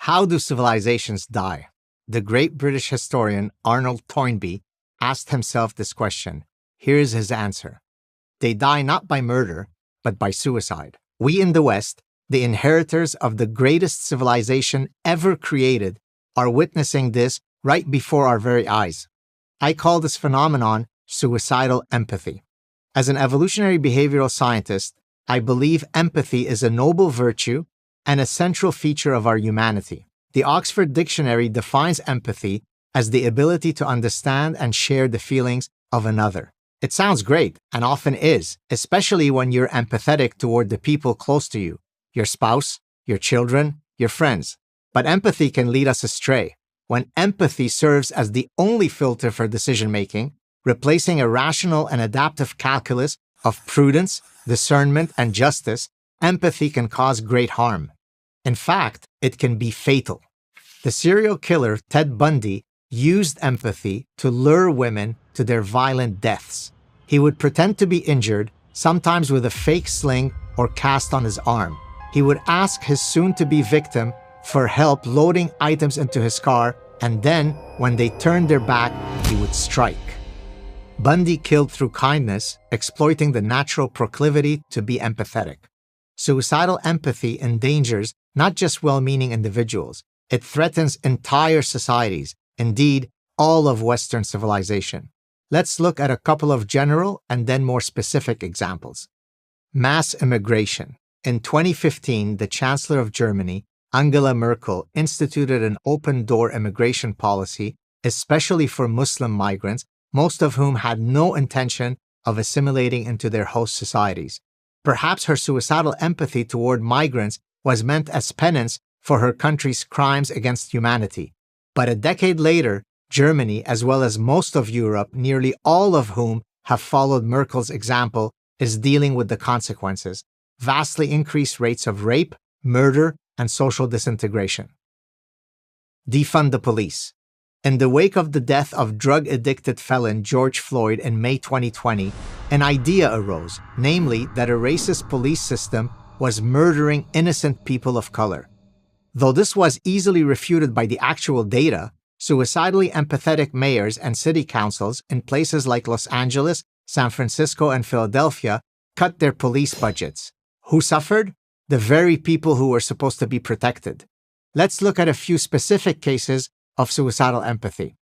How do civilizations die? The great British historian Arnold Toynbee asked himself this question. Here's his answer. They die not by murder, but by suicide. We in the West, the inheritors of the greatest civilization ever created, are witnessing this right before our very eyes. I call this phenomenon suicidal empathy. As an evolutionary behavioral scientist, I believe empathy is a noble virtue and a central feature of our humanity. The Oxford Dictionary defines empathy as the ability to understand and share the feelings of another. It sounds great, and often is, especially when you're empathetic toward the people close to you, your spouse, your children, your friends. But empathy can lead us astray. When empathy serves as the only filter for decision-making, replacing a rational and adaptive calculus of prudence, discernment, and justice, empathy can cause great harm. In fact, it can be fatal. The serial killer Ted Bundy used empathy to lure women to their violent deaths. He would pretend to be injured, sometimes with a fake sling or cast on his arm. He would ask his soon-to-be victim for help loading items into his car, and then, when they turned their back, he would strike. Bundy killed through kindness, exploiting the natural proclivity to be empathetic. Suicidal empathy endangers not just well-meaning individuals, it threatens entire societies, indeed, all of Western civilization. Let's look at a couple of general and then more specific examples. Mass immigration. In 2015, the Chancellor of Germany, Angela Merkel, instituted an open-door immigration policy, especially for Muslim migrants, most of whom had no intention of assimilating into their host societies. Perhaps her suicidal empathy toward migrants was meant as penance for her country's crimes against humanity. But a decade later, Germany, as well as most of Europe, nearly all of whom have followed Merkel's example, is dealing with the consequences: vastly increased rates of rape, murder, and social disintegration. Defund the police. In the wake of the death of drug-addicted felon George Floyd in May 2020, an idea arose, namely that a racist police system was murdering innocent people of color. Though this was easily refuted by the actual data, suicidally empathetic mayors and city councils in places like Los Angeles, San Francisco, and Philadelphia cut their police budgets. Who suffered? The very people who were supposed to be protected. Let's look at a few specific cases of suicidal empathy.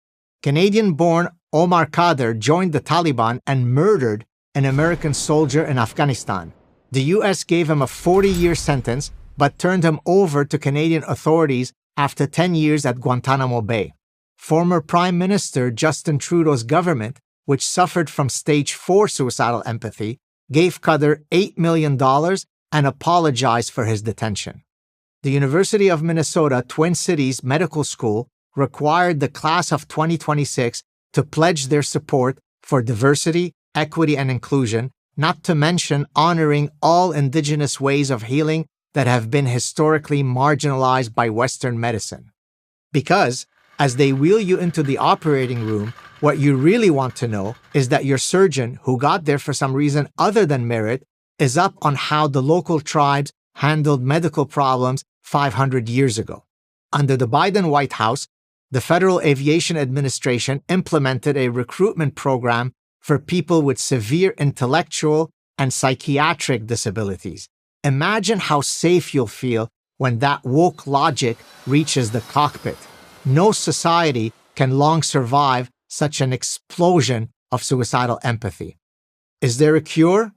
Canadian-born Omar Khadr joined the Taliban and murdered an American soldier in Afghanistan. The U.S. gave him a 40-year sentence, but turned him over to Canadian authorities after 10 years at Guantanamo Bay. Former Prime Minister Justin Trudeau's government, which suffered from stage 4 suicidal empathy, gave Khadr $8 million and apologized for his detention. The University of Minnesota Twin Cities Medical School required the class of 2026 to pledge their support for diversity, equity, and inclusion, not to mention honoring all indigenous ways of healing that have been historically marginalized by Western medicine. Because, as they wheel you into the operating room, what you really want to know is that your surgeon, who got there for some reason other than merit, is up on how the local tribes handled medical problems 500 years ago. Under the Biden White House, the Federal Aviation Administration implemented a recruitment program for people with severe intellectual and psychiatric disabilities. Imagine how safe you'll feel when that woke logic reaches the cockpit. No society can long survive such an explosion of suicidal empathy. Is there a cure?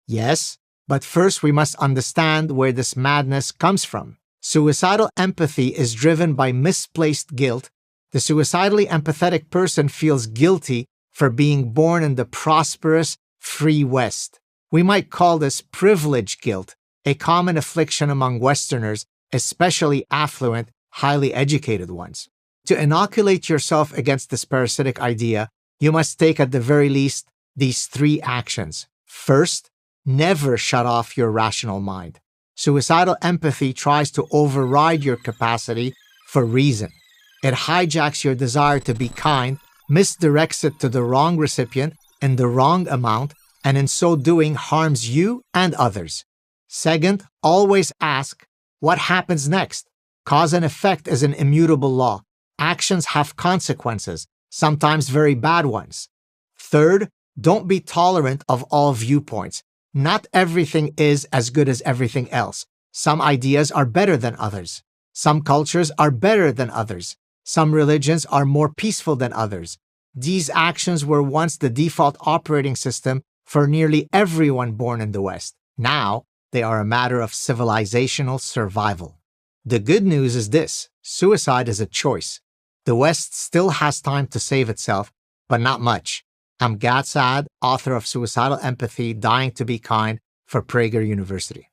Yes, but first we must understand where this madness comes from. Suicidal empathy is driven by misplaced guilt. The suicidally empathetic person feels guilty for being born in the prosperous, free West. We might call this privilege guilt, a common affliction among Westerners, especially affluent, highly educated ones. To inoculate yourself against this parasitic idea, you must take at the very least these 3 actions. First, never shut off your rational mind. Suicidal empathy tries to override your capacity for reason. It hijacks your desire to be kind, misdirects it to the wrong recipient in the wrong amount, and in so doing harms you and others. Second, always ask, what happens next? Cause and effect is an immutable law. Actions have consequences, sometimes very bad ones. Third, don't be tolerant of all viewpoints. Not everything is as good as everything else. Some ideas are better than others. Some cultures are better than others. Some religions are more peaceful than others. These actions were once the default operating system for nearly everyone born in the West. Now, they are a matter of civilizational survival. The good news is this: suicide is a choice. The West still has time to save itself, but not much. I'm Gad Saad, author of Suicidal Empathy, Dying to Be Kind for Prager University.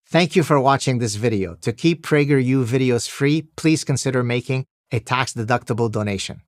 Thank you for watching this video. To keep PragerU videos free, please consider making a tax-deductible donation.